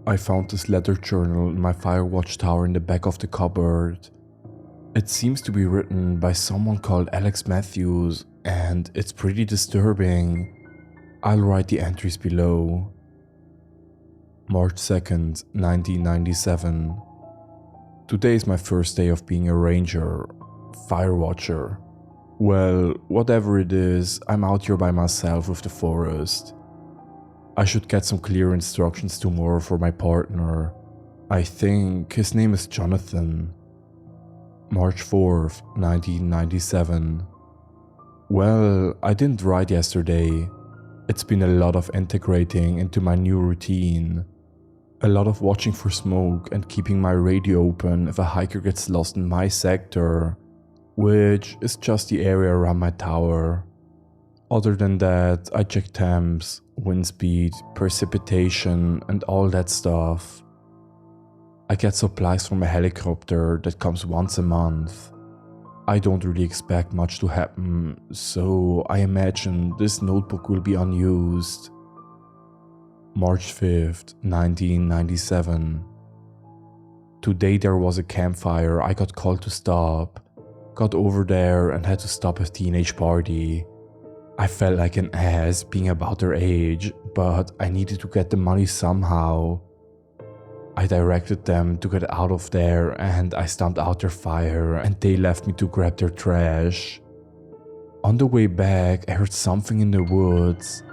I found this letter journal in my Firewatch tower in the back of the cupboard. It seems to be written by someone called Alex Matthews, and it's pretty disturbing. I'll write the entries below. March 2nd, 1997. Today is my first day of being a ranger, Firewatcher. Well, whatever it is, I'm out here by myself with the forest. I should get some clear instructions tomorrow for my partner. I think his name is Jonathan. March 4th, 1997. Well, I didn't write yesterday. It's been a lot of integrating into my new routine. A lot of watching for smoke and keeping my radio open if a hiker gets lost in my sector, which is just the area around my tower. Other than that, I check temps, wind speed, precipitation, and all that stuff. I get supplies from a helicopter that comes once a month. I don't really expect much to happen, so I imagine this notebook will be unused. March 5th, 1997. Today there was a campfire I got called to stop. Got over there and had to stop a teenage party. I felt like an ass being about their age, but I needed to get the money somehow. I directed them to get out of there and I stomped out their fire and they left me to grab their trash. On the way back I heard something in the woods.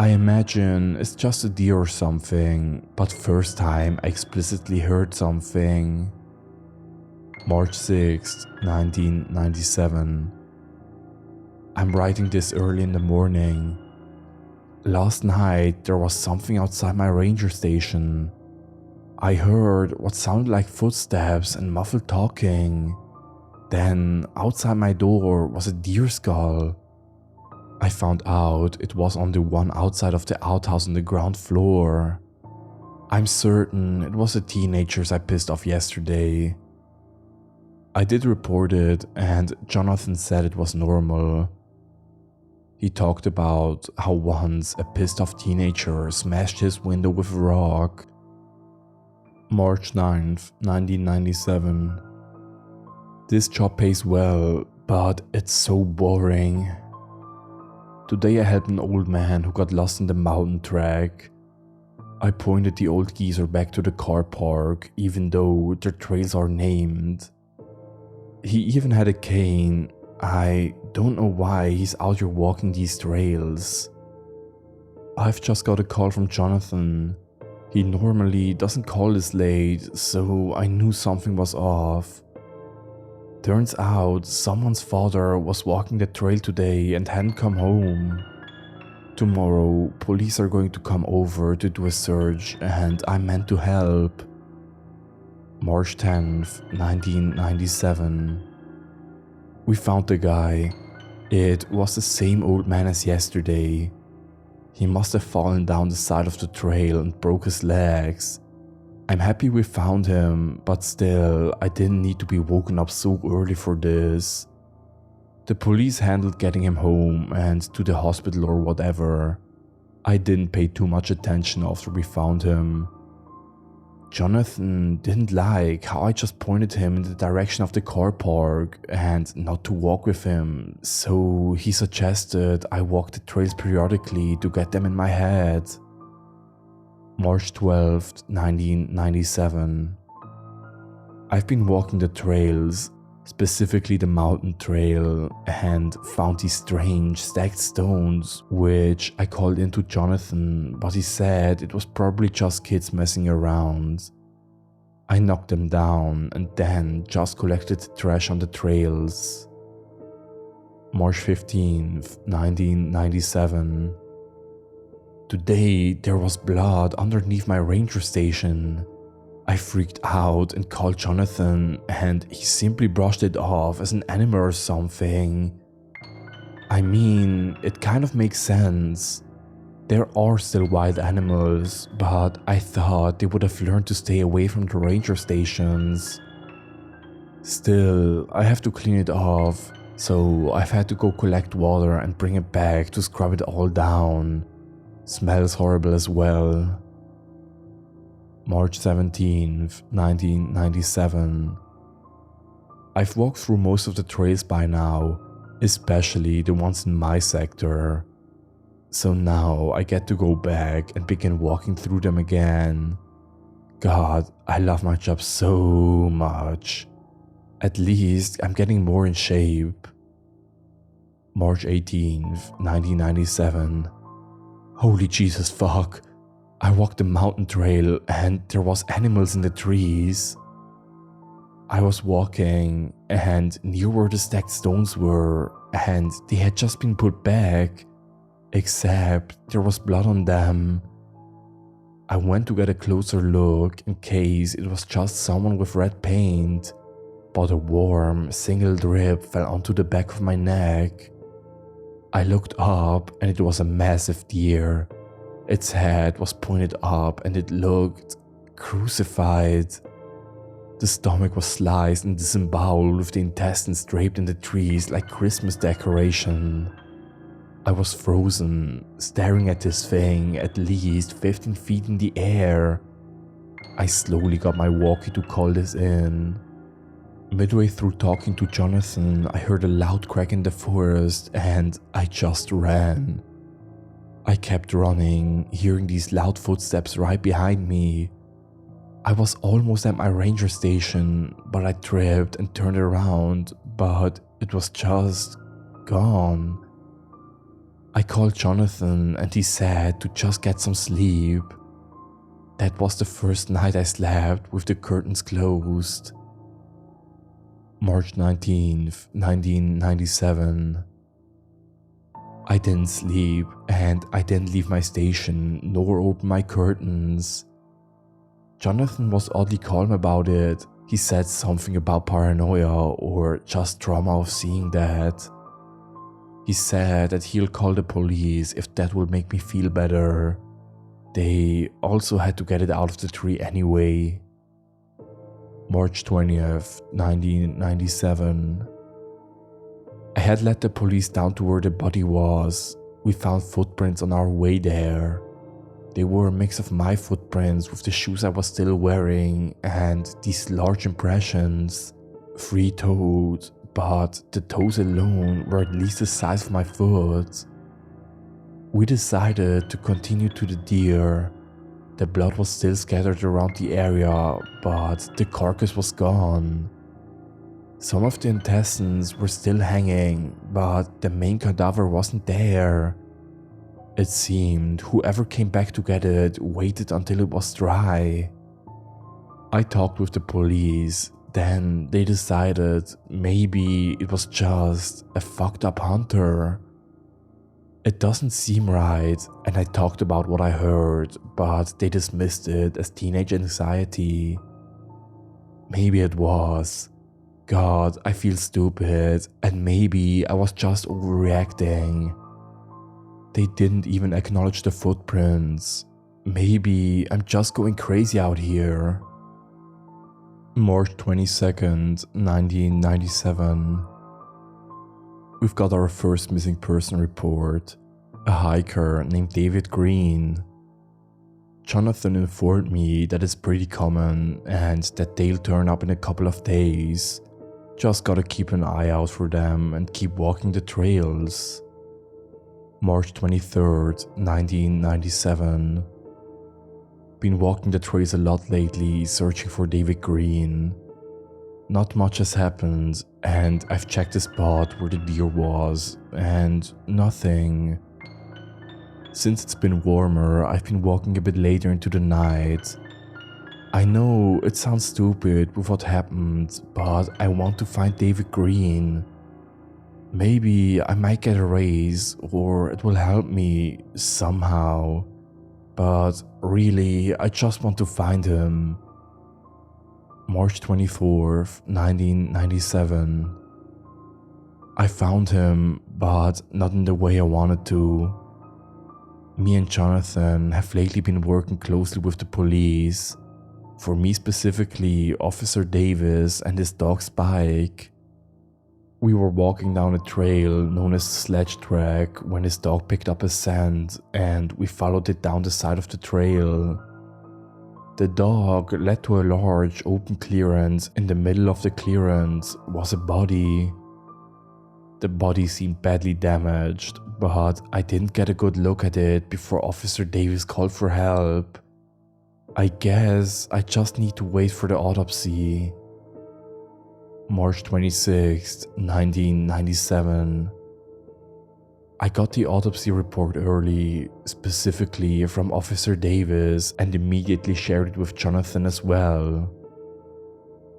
I imagine it's just a deer or something, but first time I explicitly heard something. March 6th, 1997. I'm writing this early in the morning. Last night there was something outside my ranger station. I heard what sounded like footsteps and muffled talking. Then outside my door was a deer skull. I found out it was on the one outside of the outhouse on the ground floor. I'm certain it was the teenagers I pissed off yesterday. I did report it and Jonathan said it was normal. He talked about how once a pissed off teenager smashed his window with a rock. March 9th, 1997. This job pays well, but it's so boring. Today I helped an old man who got lost in the mountain track. I pointed the old geezer back to the car park, even though their trails are named. He even had a cane. I don't know why he's out here walking these trails. I've just got a call from Jonathan. He normally doesn't call this late, so I knew something was off. Turns out someone's father was walking the trail today and hadn't come home. Tomorrow, police are going to come over to do a search and I'm meant to help. March 10th, 1997. We found the guy. It was the same old man as yesterday. He must have fallen down the side of the trail and broke his legs. I'm happy we found him, but still, I didn't need to be woken up so early for this. The police handled getting him home and to the hospital or whatever. I didn't pay too much attention after we found him. Jonathan didn't like how I just pointed him in the direction of the car park and not to walk with him, so he suggested I walk the trails periodically to get them in my head. March 12th, 1997. I've been walking the trails, specifically the mountain trail, and found these strange stacked stones, which I called into Jonathan, but he said it was probably just kids messing around. I knocked them down and then just collected the trash on the trails. March 15th, 1997. Today there was blood underneath my ranger station. I freaked out and called Jonathan and he simply brushed it off as an animal or something. I mean, it kind of makes sense. There are still wild animals, but I thought they would have learned to stay away from the ranger stations. Still, I have to clean it off, so I've had to go collect water and bring it back to scrub it all down. Smells horrible as well. March 17th, 1997. I've walked through most of the trails by now, especially the ones in my sector. So now I get to go back and begin walking through them again. God, I love my job so much. At least I'm getting more in shape. March 18th, 1997. Holy Jesus fuck. I walked the mountain trail and there was animals in the trees. I was walking and near where the stacked stones were and they had just been put back, except there was blood on them. I went to get a closer look in case it was just someone with red paint, but a warm, single drip fell onto the back of my neck. I looked up and it was a massive deer. Its head was pointed up and it looked crucified. The stomach was sliced and disemboweled with the intestines draped in the trees like Christmas decoration. I was frozen, staring at this thing at least 15 feet in the air. I slowly got my walkie to call this in. Midway through talking to Jonathan, I heard a loud crack in the forest and I just ran. I kept running, hearing these loud footsteps right behind me. I was almost at my ranger station, but I tripped and turned around, but it was just gone. I called Jonathan and he said to just get some sleep. That was the first night I slept with the curtains closed. March 19th, 1997. I didn't sleep and I didn't leave my station nor open my curtains. Jonathan was oddly calm about it. He said something about paranoia or just trauma of seeing that. He said that he'll call the police if that will make me feel better. They also had to get it out of the tree anyway. March 20th, 1997. I had led the police down to where the body was. We found footprints on our way there. They were a mix of my footprints with the shoes I was still wearing and these large impressions. 3-toed, but the toes alone were at least the size of my foot. We decided to continue to the deer. The blood was still scattered around the area, but the carcass was gone. Some of the intestines were still hanging, but the main cadaver wasn't there. It seemed whoever came back to get it waited until it was dry. I talked with the police, then they decided maybe it was just a fucked up hunter. It doesn't seem right, and I talked about what I heard, but they dismissed it as teenage anxiety. Maybe it was. God, I feel stupid, and maybe I was just overreacting. They didn't even acknowledge the footprints. Maybe I'm just going crazy out here. March 22nd, 1997. We've got our first missing person report, a hiker named David Green. Jonathan informed me that it's pretty common and that they'll turn up in a couple of days. Just gotta keep an eye out for them and keep walking the trails. March 23rd, 1997. Been walking the trails a lot lately, searching for David Green. Not much has happened, and I've checked the spot where the deer was, and nothing. Since it's been warmer, I've been walking a bit later into the night. I know it sounds stupid with what happened, but I want to find David Green. Maybe I might get a raise, or it will help me somehow. But really, I just want to find him. March 24th, 1997. I found him, but not in the way I wanted to. Me and Jonathan have lately been working closely with the police. For me specifically, Officer Davis and his dog Spike. We were walking down a trail known as the Sledge Track when his dog picked up a scent and we followed it down the side of the trail. The dog led to a large open clearance. In the middle of the clearance was a body. The body seemed badly damaged, but I didn't get a good look at it before Officer Davis called for help. I guess I just need to wait for the autopsy. March 26, 1997. I got the autopsy report early, specifically from Officer Davis, and immediately shared it with Jonathan as well.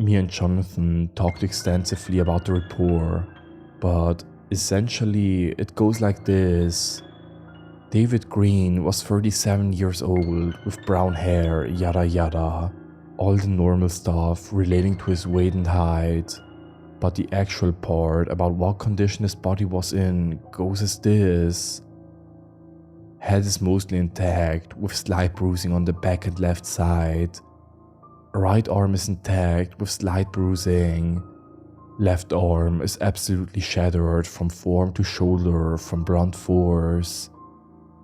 Me and Jonathan talked extensively about the report, but essentially it goes like this. David Green was 37 years old with brown hair, yada yada, all the normal stuff relating to his weight and height. But the actual part about what condition his body was in goes as this. Head is mostly intact with slight bruising on the back and left side. Right arm is intact with slight bruising. Left arm is absolutely shattered from forearm to shoulder from blunt force.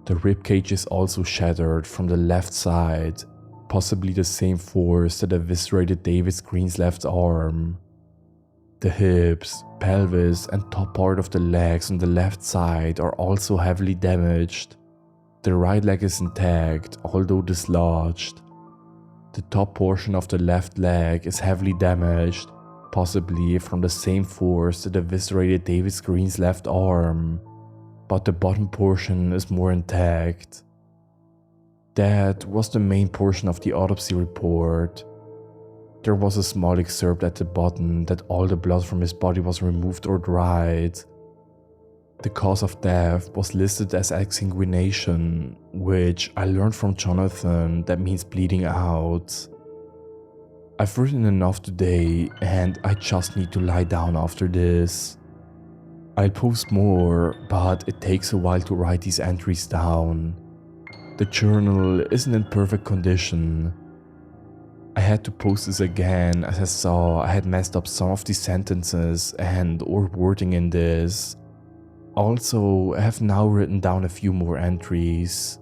The ribcage is also shattered from the left side, possibly the same force that eviscerated David Green's left arm. The hips, pelvis, and top part of the legs on the left side are also heavily damaged. The right leg is intact, although dislodged. The top portion of the left leg is heavily damaged, possibly from the same force that eviscerated David Green's left arm, but the bottom portion is more intact. That was the main portion of the autopsy report. There was a small excerpt at the bottom that all the blood from his body was removed or dried. The cause of death was listed as exsanguination, which I learned from Jonathan that means bleeding out. I've written enough today and I just need to lie down after this. I'll post more, but it takes a while to write these entries down. The journal isn't in perfect condition. I had to post this again as I saw I had messed up some of the sentences and or wording in this. Also, I have now written down a few more entries.